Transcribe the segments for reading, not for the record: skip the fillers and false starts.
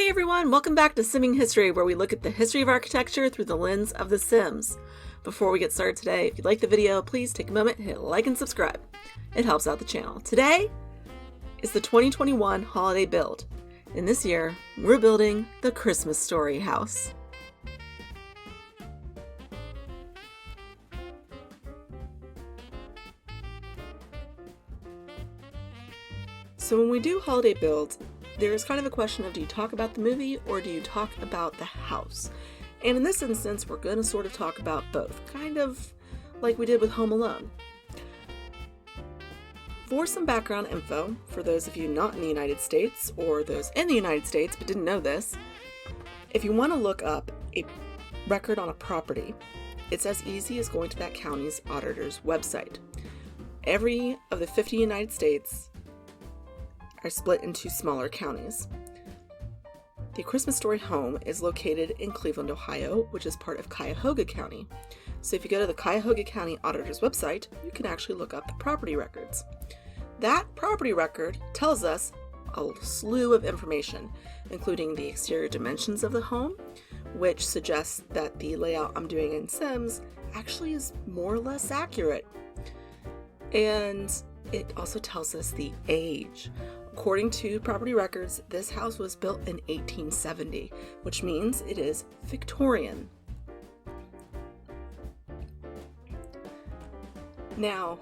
Hey everyone, welcome back to Simming History, where we look at the history of architecture through the lens of The Sims. Before we get started today, if you like the video, please take a moment, hit like and subscribe. It helps out the channel. Today is the 2021 holiday build. And this year, we're building the Christmas Story house. So when we do holiday builds, there's kind of a question of, do you talk about the movie or do you talk about the house? And in this instance, we're going to sort of talk about both, kind of like we did with Home Alone. For some background info, for those of you not in the United States or those in the United States but didn't know this, if you want to look up a record on a property, it's as easy as going to that county's auditor's website. Every of the 50 United States are split into smaller counties. The Christmas Story home is located in Cleveland, Ohio, which is part of Cuyahoga County. So if you go to the Cuyahoga County Auditor's website, you can actually look up the property records. That property record tells us a slew of information, including the exterior dimensions of the home, which suggests that the layout I'm doing in Sims actually is more or less accurate. And it also tells us the age. According to property records, this house was built in 1870, which means it is Victorian. Now,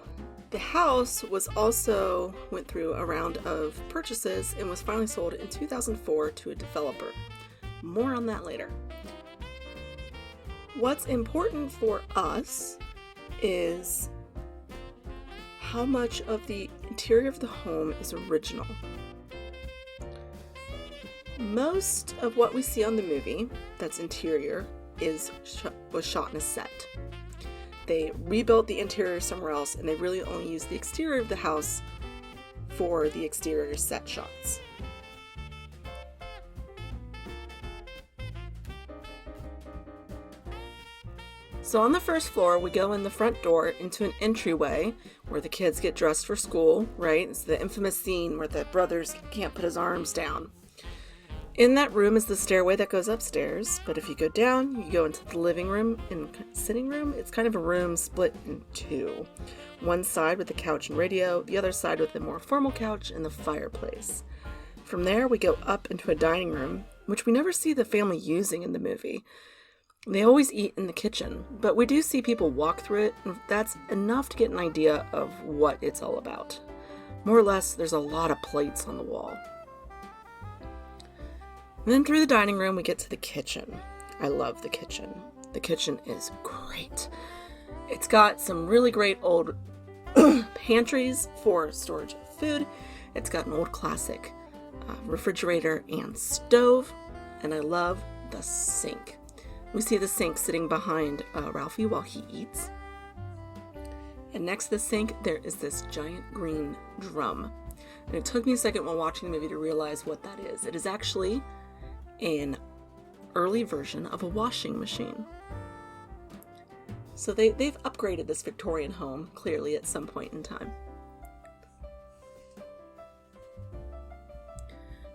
the house went through a round of purchases and was finally sold in 2004 to a developer. More on that later. What's important for us is how much of the interior of the home is original. Most of what we see on the movie that's interior was shot in a set. They rebuilt the interior somewhere else, and they really only used the exterior of the house for the exterior set shots. So on the first floor, we go in the front door into an entryway where the kids get dressed for school, right? It's the infamous scene where the brothers can't put his arms down. In that room is the stairway that goes upstairs, but if you go down, you go into the living room and sitting room. It's kind of a room split in two. One side with the couch and radio, the other side with the more formal couch and the fireplace. From there, we go up into a dining room, which we never see the family using in the movie. They always eat in the kitchen, but we do see people walk through it, and that's enough to get an idea of what it's all about. More or less, there's a lot of plates on the wall. And then through the dining room, we get to the kitchen. I love the kitchen. The kitchen is great. It's got some really great old pantries for storage of food. It's got an old classic refrigerator and stove, and I love the sink. We see the sink sitting behind Ralphie while he eats. And next to the sink, there is this giant green drum. And it took me a second while watching the movie to realize what that is. It is actually an early version of a washing machine. So they've upgraded this Victorian home, clearly, at some point in time.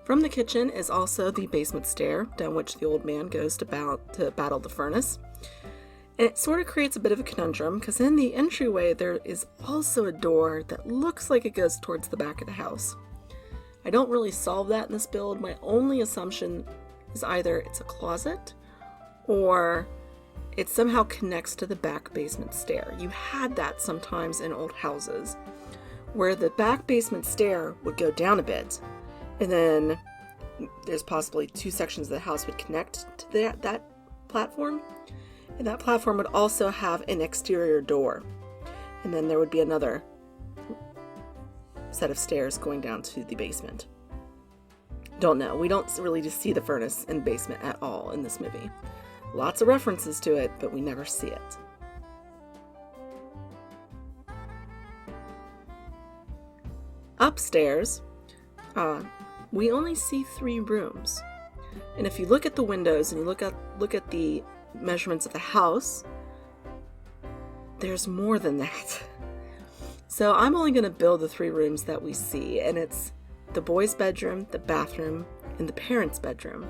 From the kitchen is also the basement stair, down which the old man goes to battle the furnace. And it sort of creates a bit of a conundrum, because in the entryway there is also a door that looks like it goes towards the back of the house. I don't really solve that in this build. My only assumption is either it's a closet, or it somehow connects to the back basement stair. You had that sometimes in old houses, where the back basement stair would go down a bit, and then there's possibly two sections of the house would connect to that platform. And that platform would also have an exterior door. And then there would be another set of stairs going down to the basement. Don't know. We don't really just see the furnace and basement at all in this movie. Lots of references to it, but we never see it. Upstairs, we only see 3 rooms. And if you look at the windows and you look at the measurements of the house, there's more than that. So I'm only going to build the 3 rooms that we see, and it's the boys' bedroom, the bathroom, in the parents' bedroom.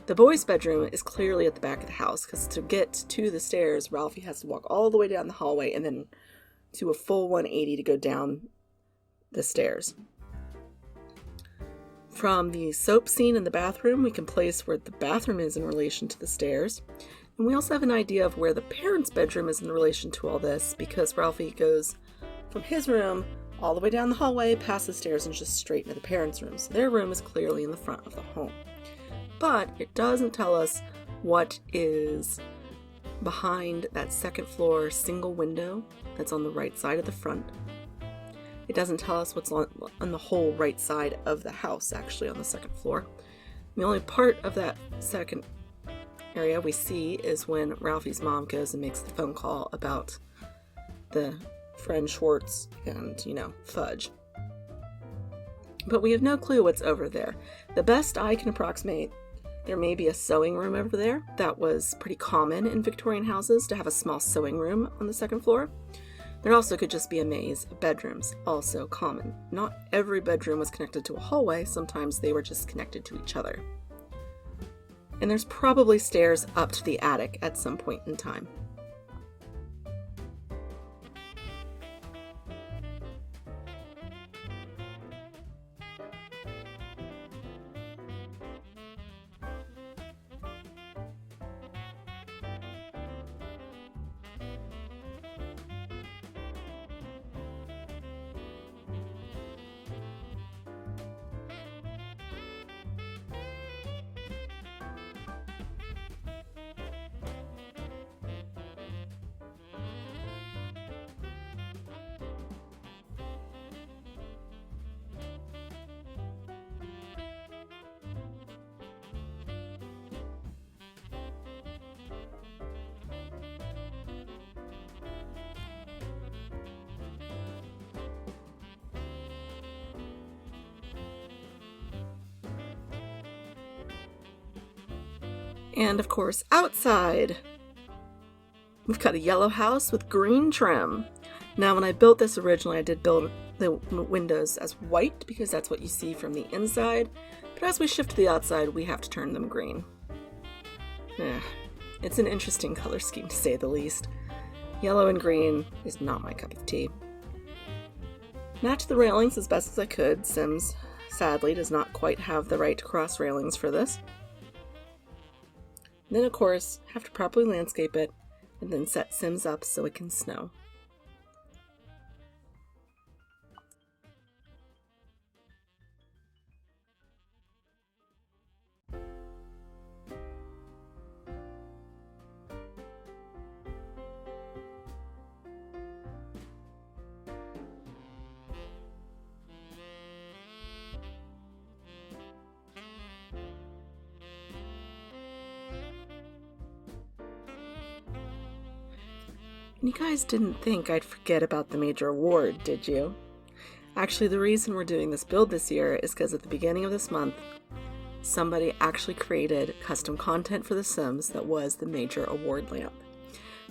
The boys' bedroom is clearly at the back of the house because to get to the stairs, Ralphie has to walk all the way down the hallway and then do a full 180 to go down the stairs. From the soap scene in the bathroom, we can place where the bathroom is in relation to the stairs. And we also have an idea of where the parents' bedroom is in relation to all this because Ralphie goes from his room all the way down the hallway, past the stairs, and just straight into the parents' room. So their room is clearly in the front of the home. But it doesn't tell us what is behind that second floor single window that's on the right side of the front. It doesn't tell us what's on the whole right side of the house, actually, on the second floor. The only part of that second area we see is when Ralphie's mom goes and makes the phone call about the friend Schwartz and, Fudge. But we have no clue what's over there. The best I can approximate, there may be a sewing room over there. That was pretty common in Victorian houses to have a small sewing room on the second floor. There also could just be a maze of bedrooms, also common. Not every bedroom was connected to a hallway, sometimes they were just connected to each other. And there's probably stairs up to the attic at some point in time. And of course, outside, we've got a yellow house with green trim. Now, when I built this originally, I did build the windows as white because that's what you see from the inside. But as we shift to the outside, we have to turn them green. It's an interesting color scheme, to say the least. Yellow and green is not my cup of tea. Matched the railings as best as I could. Sims, sadly, does not quite have the right cross railings for this. And then, of course, have to properly landscape it and then set Sims up so it can snow. You guys didn't think I'd forget about the major award, did you? Actually, the reason we're doing this build this year is because at the beginning of this month, somebody actually created custom content for The Sims that was the major award lamp.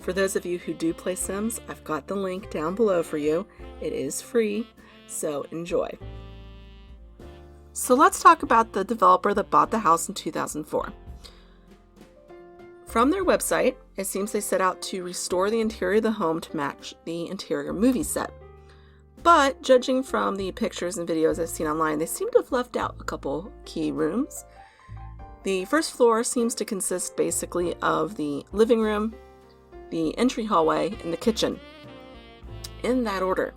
For those of you who do play Sims, I've got the link down below for you. It is free, so enjoy. So let's talk about the developer that bought the house in 2004. From their website, it seems they set out to restore the interior of the home to match the interior movie set. But judging from the pictures and videos I've seen online, they seem to have left out a couple key rooms. The first floor seems to consist basically of the living room, the entry hallway, and the kitchen. In that order.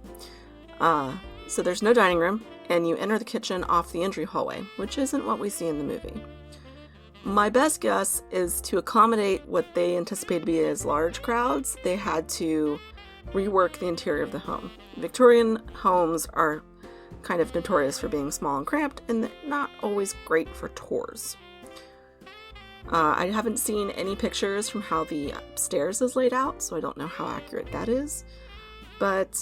So there's no dining room, and you enter the kitchen off the entry hallway, which isn't what we see in the movie. My best guess is to accommodate what they anticipate to be as large crowds, they had to rework the interior of the home. Victorian homes are kind of notorious for being small and cramped, and they're not always great for tours. I haven't seen any pictures from how the upstairs is laid out, so I don't know how accurate that is. But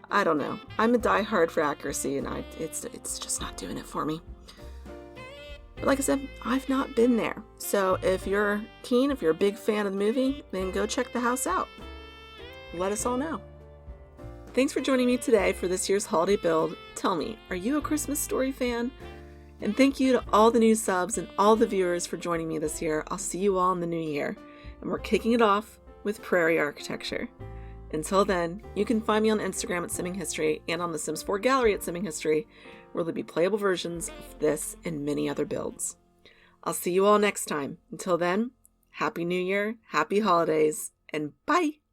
I don't know. I'm a diehard for accuracy, and it's just not doing it for me. But like I said, I've not been there. So if you're keen, if you're a big fan of the movie, then go check the house out. Let us all know. Thanks for joining me today for this year's holiday build. Tell me, are you a Christmas Story fan? And thank you to all the new subs and all the viewers for joining me this year. I'll see you all in the new year. And we're kicking it off with Prairie Architecture. Until then, you can find me on Instagram at Simming History and on the Sims 4 gallery at Simming History, where there'll be playable versions of this and many other builds. I'll see you all next time. Until then, Happy New Year, Happy Holidays, and bye!